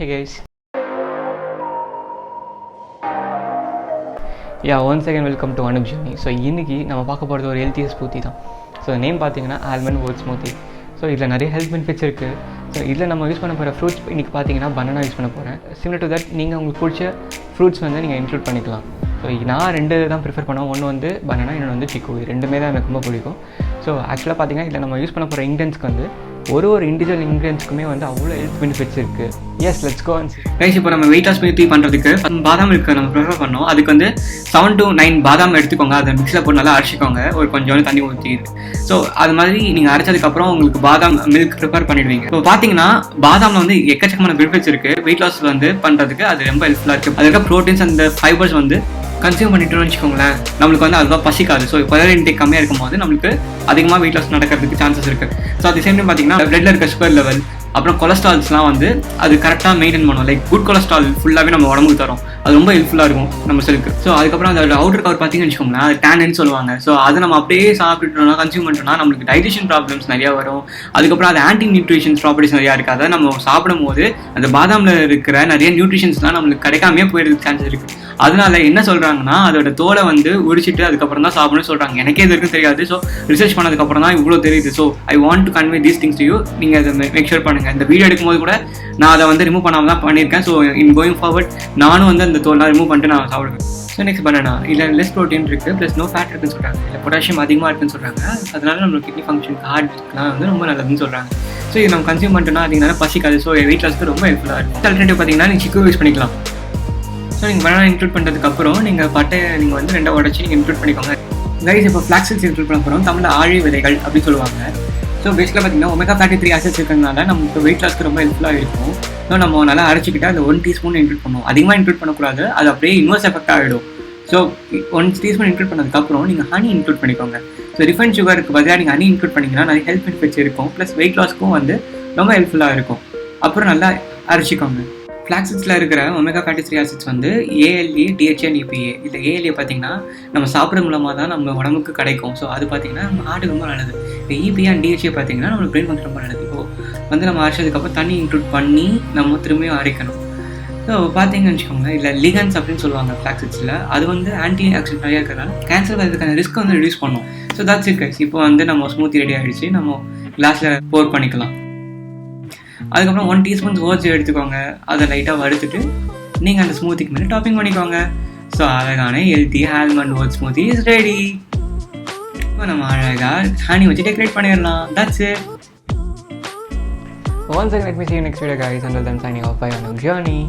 Hey guys. Once again welcome to Anup Journey. So இன்னைக்கு நம்ம பார்க்க போகிறது ஒரு ஹெல்த்தியஸ்ட் ஸ்மூத்தி தான். ஸோ நேம் பார்த்தீங்கன்னா ஆல்மண்ட் ஓட்ஸ் ஸ்மூத்தி. ஸோ இதில் நிறைய ஹெல்த் பெனிஃபிட்ஸ் இருக்குது. ஸோ இதில் நம்ம யூஸ் பண்ண போகிற ஃப்ரூட்ஸ் இன்றைக்கி பார்த்தீங்கன்னா பனானா யூஸ் பண்ண போகிறேன். சிமிலர் டு தட் நீங்கள் உங்களுக்கு பிடிச்ச ஃப்ரூட்ஸ் வந்து நீங்கள் இன்க்ளூட் பண்ணிக்கலாம். ஸோ நான் ரெண்டு தான் ப்ரிஃபர் பண்ணுவேன். ஒன்று வந்து பனானா, இன்னொன்று வந்து சிக்கு. ரெண்டுமே தான் எனக்கு ரொம்ப பிடிக்கும். ஸோ ஆக்சுவலாக பார்த்தீங்கன்னா இதில் நம்ம யூஸ் பண்ண போகிற இன்க்ரீடியன்ஸ்க்கு வந்து ஒரு இண்டிவிஜுவல் இன்க்ரீடியன்ஸ்க்குமே வந்து அவ்வளோ ஹெல்த் பெனிஃபிட்ஸ் இருக்குது. Yes, let's go and rice. இப்போ நம்ம வெயிட் லாஸ் ஸ்மூத்தி பண்ணுறதுக்கு பாதாம் இருக்குது நம்ம ப்ரிஃபர் பண்ணோம். அதுக்கு வந்து 7 to 9 பாதாம் எடுத்துக்கோங்க. அதை மிக்ஸில் போட்டு நல்லா அரைச்சிக்கோங்க, ஒரு கொஞ்சோண்டு தண்ணி ஊற்றிடுது. ஸோ அது மாதிரி நீங்கள் அரைச்சதுக்கப்புறம் உங்களுக்கு பாதாம் மில்க் ப்ரிப்பேர் பண்ணிடுவீங்க. இப்போ பார்த்தீங்கன்னா பாதாமில் வந்து எக்கச்சக்கமான பெனிஃபிட்ஸ் இருக்குது. வெயிட் லாஸ் வந்து பண்ணுறதுக்கு அது ரொம்ப ஹெல்ப்ஃபுல்லாக இருக்குது. அதுக்கு ப்ரோட்டீன்ஸ் அந்த ஃபைபர்ஸ் வந்து கன்சியூம் பண்ணிட்டோம்னு வச்சுக்கோங்களேன், நம்மளுக்கு வந்து அதுவாக பசிக்காது. ஸோ கலோரி இன்டேக் கம்மியாக இருக்கும் போது நம்மளுக்கு அதிகமாக வெயிட் லாஸ் நடக்கிறதுக்கு சான்சஸ் இருக்குது. ஸோ அது சேம் டைம் பார்த்தீங்கன்னா பிளட்ல இருக்க சுகர் லெவல், அப்புறம் கொலஸ்ட்ரால்ஸ்லாம் வந்து அது கரெக்டாக மெயின்டைன் பண்ணும். லைக் குட் கொலஸ்ட்ரால் ஃபுல்லாகவே நம்ம உடம்புக்கு தரும். அது ரொம்ப ஹெல்ப்ஃபுல்லாக இருக்கும் நம்ம செல்லுக்கு. ஸோ அதுக்கப்புறம் அந்த அவுட்டர் கவர் பார்த்தீங்கன்னு வச்சுக்கோங்களேன், அது டேன்னு சொல்லுவாங்க. ஸோ அதை நம்ம அப்படியே சாப்பிட்டுட்டோம்னா, கன்சியூம் பண்ணிட்டோம்னா நம்மளுக்கு டைஜஷன் ப்ராப்ளம்ஸ் நிறையா வரும். அதுக்கப்புறம் அது ஆன்டி நியூட்ரிஷன்ஸ் ப்ராப்பர்ட்டிஸ் நிறையா இருக்குது. அதை நம்ம சாப்பிடும் போது அந்த பாதாமில் இருக்கிற நிறைய நியூட்ரிஷன்ஸ்லாம் நம்மளுக்கு கிடைக்காமே போயிடுறதுக்கு சான்சஸ் இருக்குது. அதனால என்ன சொல்கிறாங்கன்னா, அதோட தோலை வந்து உரிச்சிட்டு அதுக்கப்புறம் தான் சாப்பிடணும்னு சொல்கிறாங்க. எனக்கே இது வரைக்கும் தெரியாது. ஸோ ரிசர்ச் பண்ணதுக்கப்புறம் தான் இவ்வளோ தெரியுது. So I want to convey these things to you. நீங்கள் அதை மேக் ஷூர் பண்ணுங்கள். இந்த வீடியோ எடுக்கும்போது கூட நான் அதை வந்து ரிமூவ் பண்ணாமல் தான் பண்ணியிருக்கேன். ஸோ இன் கோயிங் ஃபார்வர்ட் நானும் வந்து அந்த தோல்லாம் ரிமூவ் பண்ணிட்டு நான் சாப்பிடுவேன். ஸோ நெக்ஸ்ட் பனானா, இல்லை லெஸ் ப்ரோட்டீன் இருக்குது, ப்ளஸ் நோ ஃபேட் இருக்குன்னு சொல்கிறாங்க. இல்லை பொட்டாசியம் அதிகமாக இருக்குன்னு சொல்கிறாங்க. அதனால நம்ம கிட்னி ஃபங்க்ஷன், ஹார்ட்லாம் வந்து ரொம்ப நல்லதுன்னு சொல்கிறாங்க. ஸோ இது நம்ம கன்சியூம் பண்ணிட்டோம்னா அதிகமாக பசிக்காது. ஸோ வெயிட் லாஸ்க்கு ரொம்ப ஹெல்ப்ஃபுல்லாக இருக்கும். ஆல்டர்னேட்டிவ் பார்த்தீங்கன்னா நீங்கள் சிக்கு யூஸ் பண்ணிக்கலாம். ஸோ நீங்கள் பனானா இன்க்ளூட் பண்ணுறதுக்கப்புறம் நீங்கள் பட்டையை நீங்கள் வந்து 2 உடச்சி நீங்கள் இன்க்ளூட் பண்ணிக்கோங்க. கைஸ், இப்போ ஃப்ளாக்ஸ் சீட்ஸ் இன்க்ளூட் பண்ண போகிறோம். தமிழில் ஆழி விதைகள் அப்படின்னு சொல்லுவாங்க. ஸோ பேசிக்கலாக பார்த்தீங்கன்னா ஒமேகா ஃபேட்டி 3 ஆசிட்ஸ் இருக்கிறதுனால நமக்கு வெயிட் லாஸ்க்கு ரொம்ப ஹெல்ப்ஃபுல்லாக இருக்கும். ஸோ நம்ம நல்லா அரைச்சிக்கிட்டு அந்த 1 டீஸ்பூன் இன்க்ளூட் பண்ணுவோம். அதிகமாக இன்க்ளூட் பண்ணக்கூடாது, அது அப்படியே இன்வர்ஸ் எஃபெக்ட் ஆகிடும். ஸோ 1 டீஸ்பூன் இன்க்ளூட் பண்ணதுக்கப்புறம் நீங்கள் ஹனி இன்க்ளூட் பண்ணிக்கோங்க. ஸோ ரிஃபைன் சுகருக்கு பதிலாக நீங்கள் ஹனி இன்க்ளூட் பண்ணிங்கன்னா நிறைய ஹெல்த் பெனிஃபிட்ஸ் இருக்கும். ப்ளஸ் வெயிட் லாஸ்க்கும் வந்து ரொம்ப ஹெல்ப்ஃபுல்லாக இருக்கும். அப்புறம் நல்லா அரைச்சிக்கோங்க. ஃப்ளாக்ஸிட்ஸில் இருக்கிற ஒமேகா ஃபேட்டி 3 ஆசிட்ஸ் வந்து ALA, DHA and EPA. இல்லை ALA பார்த்தீங்கன்னா நம்ம சாப்பிட்ற மூலமாக தான் நம்ம உடம்புக்கு கிடைக்கும். ஸோ அது பார்த்தீங்கன்னா நம்ம ஹார்ட்டுக்கு ரொம்ப நல்லது. இப்போ EPA and DHA பார்த்தீங்கன்னா நம்மளுக்கு பிரெயின் வந்து ரொம்ப நல்லது. இப்போ வந்து நம்ம அரைச்சதுக்கப்புறம் தண்ணி இன்க்ளூட் பண்ணி நம்ம திரும்பியும் அரைக்கணும். ஸோ பார்த்தீங்கன்னு வச்சுக்கோங்களேன், இல்லை லிகன்ஸ் அப்படின்னு சொல்லுவாங்க ஃப்ளாக்ஸிட்ஸில். அது வந்து ஆன்டி ஆக்சிடென்ட் நிறையா இருக்கிறதால கேன்சர் வரதுக்கான ரிஸ்க் வந்து ரெடியூஸ் பண்ணும். So that's it guys. இப்போ வந்து நம்ம ஸ்மூத்தி ரெடி ஆகிடுச்சு. நம்ம கிளாஸில் போர் பண்ணிக்கலாம். அதுக்கப்புறம் 1 டீஸ்பூன் ஓட்ஸ் எடுத்துக்கோங்க. அதை லைட்டாக வறுத்துட்டு நீங்கள் அந்த ஸ்மூத்திக்கு மேலே டாப்பிங் பண்ணிக்கோங்க. ஸோ அழகான healthy almond oats smoothie is ready. இப்போ நம்ம அழகாக ஹனி வச்சு டெக்கரேட் பண்ணிடலாம். That's it. Once again, let me see you next video guys. Until then, signing off. Bye on your journey.